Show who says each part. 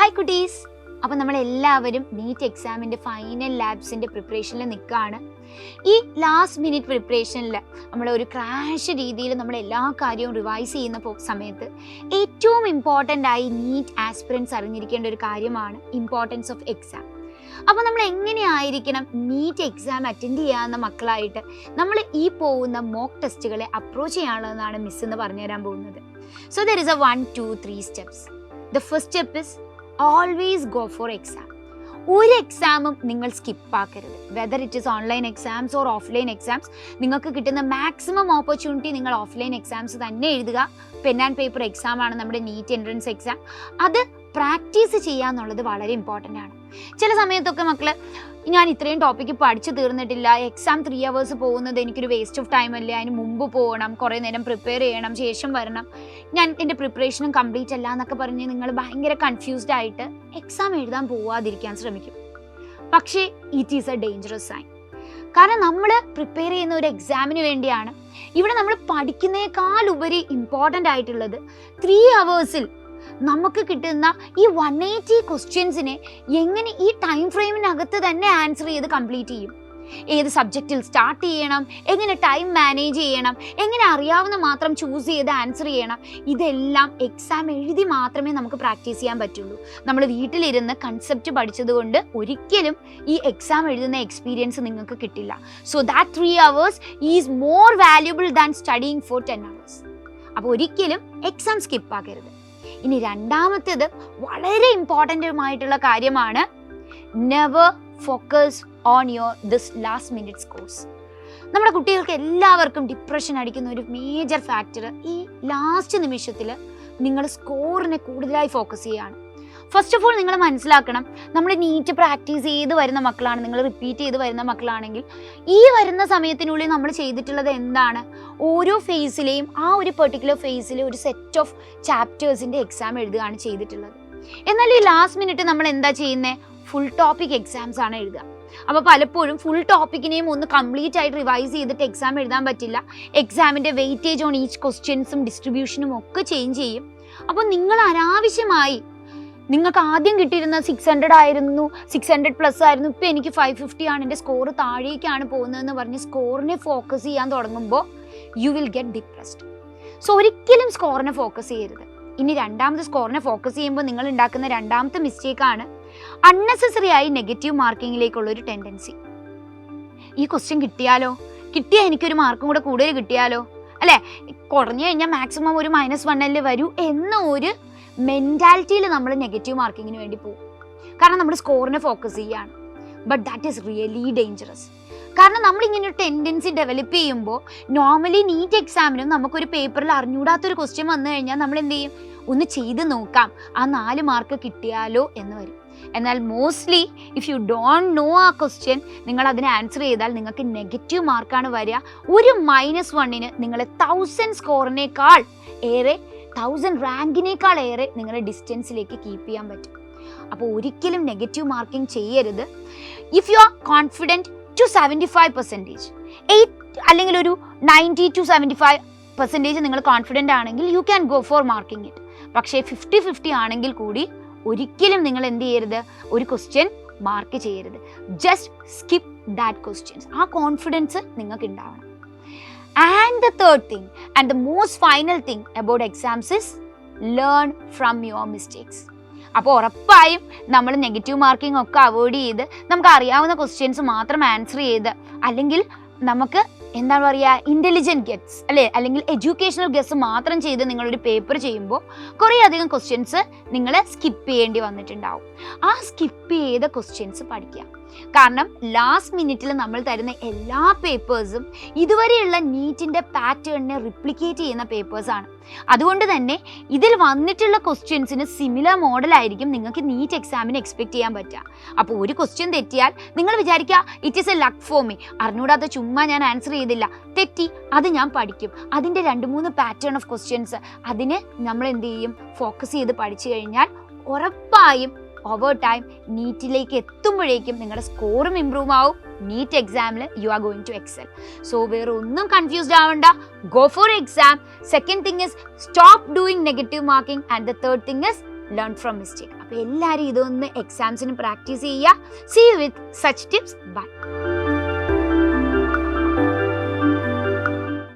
Speaker 1: Hi കുട്ടീസ്. അപ്പം നമ്മളെല്ലാവരും NEET എക്സാമിൻ്റെ ഫൈനൽ ലാബ്സിൻ്റെ പ്രിപ്പറേഷനിൽ നിൽക്കുകയാണ്. ഈ ലാസ്റ്റ് മിനിറ്റ് പ്രിപ്പറേഷനിൽ നമ്മൾ ഒരു ക്രാഷ് രീതിയിൽ നമ്മൾ എല്ലാ കാര്യവും റിവൈസ് ചെയ്യുന്ന സമയത്ത് ഏറ്റവും ഇമ്പോർട്ടൻ്റ് ആയി നീറ്റ് ആസ്പിറൻസ് അറിഞ്ഞിരിക്കേണ്ട ഒരു കാര്യമാണ് ഇമ്പോർട്ടൻസ് ഓഫ് എക്സാം. അപ്പോൾ നമ്മൾ എങ്ങനെയായിരിക്കണം നീറ്റ് എക്സാം അറ്റൻഡ് ചെയ്യാവുന്ന മക്കളായിട്ട് നമ്മൾ ഈ പോകുന്ന മോക്ക് ടെസ്റ്റുകളെ അപ്രോച്ച് ചെയ്യാനുള്ളതെന്നാണ് മിസ് എന്ന് പറഞ്ഞുതരാൻ പോകുന്നത്. So there is A 1, 2, 3 steps. The first step is always go for exam. ഒരു എക്സാമും നിങ്ങൾ സ്കിപ്പാക്കരുത്. Whether it is online exams or offline exams, നിങ്ങൾക്ക് കിട്ടുന്ന മാക്സിമം ഓപ്പർച്യൂണിറ്റി നിങ്ങൾ ഓഫ്ലൈൻ എക്സാംസ് തന്നെ എഴുതുക. പെൻ ആൻഡ് പേപ്പർ എക്സാം ആണ് നമ്മുടെ നീറ്റ് എൻട്രൻസ് എക്സാം. അത് പ്രാക്ടീസ് ചെയ്യുക എന്നുള്ളത് വളരെ ഇമ്പോർട്ടൻ്റ് ആണ്. ചില സമയത്തൊക്കെ മക്കൾ, ഞാൻ ഇത്രയും ടോപ്പിക്ക് പഠിച്ചു തീർന്നിട്ടില്ല, എക്സാം 3 hours പോകുന്നത് എനിക്കൊരു വേസ്റ്റ് ഓഫ് ടൈം അല്ലേ, അതിന് മുമ്പ് പോകണം, കുറേ നേരം പ്രിപ്പയർ ചെയ്യണം, ശേഷം വരണം, ഞാൻ എൻ്റെ പ്രിപ്പറേഷനും കംപ്ലീറ്റ് അല്ല എന്നൊക്കെ പറഞ്ഞ് നിങ്ങൾ ഭയങ്കര കൺഫ്യൂസ്ഡ് ആയിട്ട് എക്സാം എഴുതാൻ പോവാതിരിക്കാൻ ശ്രമിക്കും. പക്ഷേ it is a dangerous sign. കാരണം നമ്മൾ പ്രിപ്പയർ ചെയ്യുന്ന ഒരു എക്സാമിന് വേണ്ടിയാണ്. ഇവിടെ നമ്മൾ പഠിക്കുന്നേക്കാൾ ഉപരി ഇമ്പോർട്ടൻ്റ് ആയിട്ടുള്ളത് 3 hours നമുക്ക് കിട്ടുന്ന ഈ 180 ക്വസ്റ്റ്യൻസിനെ എങ്ങനെ ഈ ടൈം ഫ്രെയിമിനകത്ത് തന്നെ ആൻസർ ചെയ്ത് കംപ്ലീറ്റ് ചെയ്യും, ഏത് സബ്ജക്റ്റിൽ സ്റ്റാർട്ട് ചെയ്യണം, എങ്ങനെ ടൈം മാനേജ് ചെയ്യണം, എങ്ങനെ അറിയാവുന്ന മാത്രം ചൂസ് ചെയ്ത് ആൻസർ ചെയ്യണം, ഇതെല്ലാം എക്സാം എഴുതി മാത്രമേ നമുക്ക് പ്രാക്ടീസ് ചെയ്യാൻ പറ്റുള്ളൂ. നമ്മൾ വീട്ടിലിരുന്ന് കൺസെപ്റ്റ് പഠിച്ചതുകൊണ്ട് ഒരിക്കലും ഈ എക്സാം എഴുതുന്ന എക്സ്പീരിയൻസ് നിങ്ങൾക്ക് കിട്ടില്ല. So that 3 hours is more valuable than studying for 10 hours. അപ്പോൾ ഒരിക്കലും എക്സാം സ്കിപ്പാക്കരുത്. ഇനി രണ്ടാമത്തേത് വളരെ ഇമ്പോർട്ടൻ്റുമായിട്ടുള്ള കാര്യമാണ്, never focus on this last minute scores. നമ്മുടെ കുട്ടികൾക്ക് എല്ലാവർക്കും ഡിപ്രഷൻ അടിക്കുന്ന ഒരു മേജർ ഫാക്ടർ ഈ ലാസ്റ്റ് നിമിഷത്തിൽ നിങ്ങൾ സ്കോറിനെ കൂടുതലായി ഫോക്കസ് ചെയ്യുകയാണ്. ഫസ്റ്റ് ഓഫ് ഓൾ നിങ്ങൾ മനസ്സിലാക്കണം, നമ്മൾ നീറ്റ് പ്രാക്ടീസ് ചെയ്ത് വരുന്ന മക്കളാണ്, നിങ്ങൾ റിപ്പീറ്റ് ചെയ്ത് വരുന്ന മക്കളാണെങ്കിൽ ഈ വരുന്ന സമയത്തിനുള്ളിൽ നമ്മൾ ചെയ്തിട്ടുള്ളത് എന്താണ്, ഓരോ ഫേസിലെയും ആ ഒരു പെർട്ടിക്കുലർ ഫേസിലെ ഒരു സെറ്റ് ഓഫ് ചാപ്റ്റേഴ്സിൻ്റെ എക്സാം എഴുതുകയാണ് ചെയ്തിട്ടുള്ളത്. എന്നാൽ ഈ ലാസ്റ്റ് മിനിറ്റ് നമ്മൾ എന്താ ചെയ്യുന്നത്, ഫുൾ ടോപ്പിക് എക്സാംസ് ആണ് എഴുതുക. അപ്പോൾ പലപ്പോഴും ഫുൾ ടോപ്പിക്കിനെയും ഒന്ന് കംപ്ലീറ്റ് ആയിട്ട് റിവൈസ് ചെയ്തിട്ട് എക്സാം എഴുതാൻ പറ്റില്ല. എക്സാമിൻ്റെ വെയിറ്റേജ് ഓൺ ഈച്ച് ക്വസ്റ്റ്യൻസും ഡിസ്ട്രിബ്യൂഷനും ഒക്കെ ചേഞ്ച് ചെയ്യും. അപ്പോൾ നിങ്ങൾ അനാവശ്യമായി, നിങ്ങൾക്ക് ആദ്യം കിട്ടിയിരുന്ന 600 ആയിരുന്നു, 600+ ആയിരുന്നു, ഇപ്പോൾ എനിക്ക് 550 ആണ്, എൻ്റെ സ്കോർ താഴേക്കാണ് പോകുന്നതെന്ന് പറഞ്ഞ് സ്കോറിനെ ഫോക്കസ് ചെയ്യാൻ തുടങ്ങുമ്പോൾ you will get depressed. So ഒരിക്കലും സ്കോറിനെ ഫോക്കസ് ചെയ്യരുത്. ഇനി രണ്ടാമത് സ്കോറിനെ ഫോക്കസ് ചെയ്യുമ്പോൾ നിങ്ങൾ ഉണ്ടാക്കുന്ന രണ്ടാമത്തെ മിസ്റ്റേക്കാണ് അൺനെസസറി ആയി നെഗറ്റീവ് മാർക്കിങ്ങിലേക്കുള്ളൊരു ടെൻഡൻസി. ഈ ക്വസ്റ്റ്യൻ കിട്ടിയാലോ, കിട്ടിയാൽ എനിക്കൊരു മാർക്കും കൂടെ കൂടുതൽ കിട്ടിയാലോ, അല്ലേ, കുറഞ്ഞു കഴിഞ്ഞാൽ മാക്സിമം ഒരു -1 വരൂ എന്ന ഒരു മെൻറ്റാലിറ്റിയിൽ നമ്മൾ നെഗറ്റീവ് മാർക്കിങ്ങിന് വേണ്ടി പോകും. കാരണം നമ്മൾ സ്കോറിനെ ഫോക്കസ് ചെയ്യുകയാണ്. But that is really dangerous. കാരണം നമ്മളിങ്ങനെ ഒരു ടെൻഡൻസി ഡെവലപ്പ് ചെയ്യുമ്പോൾ നോർമലി നീറ്റ് എക്സാമിനും നമുക്കൊരു പേപ്പറിൽ അറിഞ്ഞൂടാത്തൊരു ക്വസ്റ്റ്യൻ വന്നു കഴിഞ്ഞാൽ നമ്മൾ എന്ത് ചെയ്യും, ഒന്ന് ചെയ്ത് നോക്കാം, ആ 4 മാർക്ക് കിട്ടിയാലോ എന്ന് വരും. എന്നാൽ mostly if you don't know ആ ക്വസ്റ്റ്യൻ, നിങ്ങൾ അതിന് ആൻസർ ചെയ്താൽ നിങ്ങൾക്ക് നെഗറ്റീവ് മാർക്കാണ് വരിക. ഒരു -1 നിങ്ങളെ 1000 സ്കോറിനേക്കാൾ ഏറെ, 1000 റാങ്കിനേക്കാൾ ഏറെ നിങ്ങളുടെ ഡിസ്റ്റൻസിലേക്ക് കീപ്പ് ചെയ്യാൻ പറ്റും. അപ്പോൾ ഒരിക്കലും നെഗറ്റീവ് മാർക്കിംഗ് ചെയ്യരുത്. If you are confident to 75%, 8 അല്ലെങ്കിൽ ഒരു 90 to 75% നിങ്ങൾ കോൺഫിഡൻ്റ് ആണെങ്കിൽ you can go for marking it. പക്ഷേ 50-50 ആണെങ്കിൽ കൂടി ഒരിക്കലും നിങ്ങൾ എന്ത് ചെയ്യരുത്, ഒരു ക്വസ്റ്റ്യൻ മാർക്ക് ചെയ്യരുത്. Just skip that questions. ആ കോൺഫിഡൻസ് നിങ്ങൾക്ക് ഉണ്ടാവണം. And the third thing and the most final thing about exams is learn from your mistakes. അപ്പോൾ ഉറപ്പായും നമ്മൾ നെഗറ്റീവ് മാർക്കിംഗ് ഒക്കെ അവോയ്ഡ് ചെയ്ത് നമുക്ക് അറിയാവുന്ന ക്വസ്റ്റ്യൻസ് മാത്രം ആൻസർ ചെയ്ത്, അല്ലെങ്കിൽ നമുക്ക് എന്താണ് പറയുക, ഇൻ്റലിജൻറ്റ് ഗെറ്റ്സ് അല്ലേ, അല്ലെങ്കിൽ എഡ്യൂക്കേഷണൽ ഗെസ് മാത്രം ചെയ്ത് നിങ്ങളൊരു പേപ്പർ ചെയ്യുമ്പോൾ കുറേ അധികം ക്വസ്റ്റ്യൻസ് നിങ്ങൾ സ്കിപ്പ് ചെയ്യേണ്ടി വന്നിട്ടുണ്ടാവും. ആ സ്കിപ്പ് ചെയ്ത ക്വസ്റ്റ്യൻസ് പഠിക്കുക. കാരണം ലാസ്റ്റ് മിനിറ്റിൽ നമ്മൾ തരുന്ന എല്ലാ പേപ്പേഴ്സും ഇതുവരെയുള്ള നീറ്റിൻ്റെ പാറ്റേണിനെ റിപ്ലിക്കേറ്റ് ചെയ്യുന്ന പേപ്പേഴ്സാണ്. അതുകൊണ്ട് തന്നെ ഇതിൽ വന്നിട്ടുള്ള ക്വസ്റ്റ്യൻസിന് സിമിലർ മോഡലായിരിക്കും നിങ്ങൾക്ക് നീറ്റ് എക്സാമിന് എക്സ്പെക്ട് ചെയ്യാൻ പറ്റുക. അപ്പോൾ ഒരു ക്വസ്റ്റ്യൻ തെറ്റിയാൽ നിങ്ങൾ വിചാരിക്കുക it is a luck for me, അറിഞ്ഞൂടാത്ത ചുമ്മാ ഞാൻ ആൻസർ ചെയ്തില്ല, തെറ്റി, അത് ഞാൻ പഠിക്കും. അതിൻ്റെ 2-3 പാറ്റേൺ ഓഫ് ക്വസ്റ്റ്യൻസ് അതിന് നമ്മൾ എന്ത് ചെയ്യും, ഫോക്കസ് ചെയ്ത് പഠിച്ചു കഴിഞ്ഞാൽ ഉറപ്പായും ഓവർ ടൈം നീറ്റിലേക്ക് എത്തുമ്പോഴേക്കും നിങ്ങളുടെ സ്കോറും ഇമ്പ്രൂവ് ആവും. നീറ്റ് എക്സാമിൽ you are going to excel. So വേറെ ഒന്നും കൺഫ്യൂസ്ഡ് ആവണ്ട, go for exam. Second thing is stop doing negative marking and the third thing is learn from mistake. അപ്പോൾ എല്ലാവരും ഇതൊന്ന് എക്സാംസിന് പ്രാക്ടീസ് ചെയ്യുക. See you with such tips. By.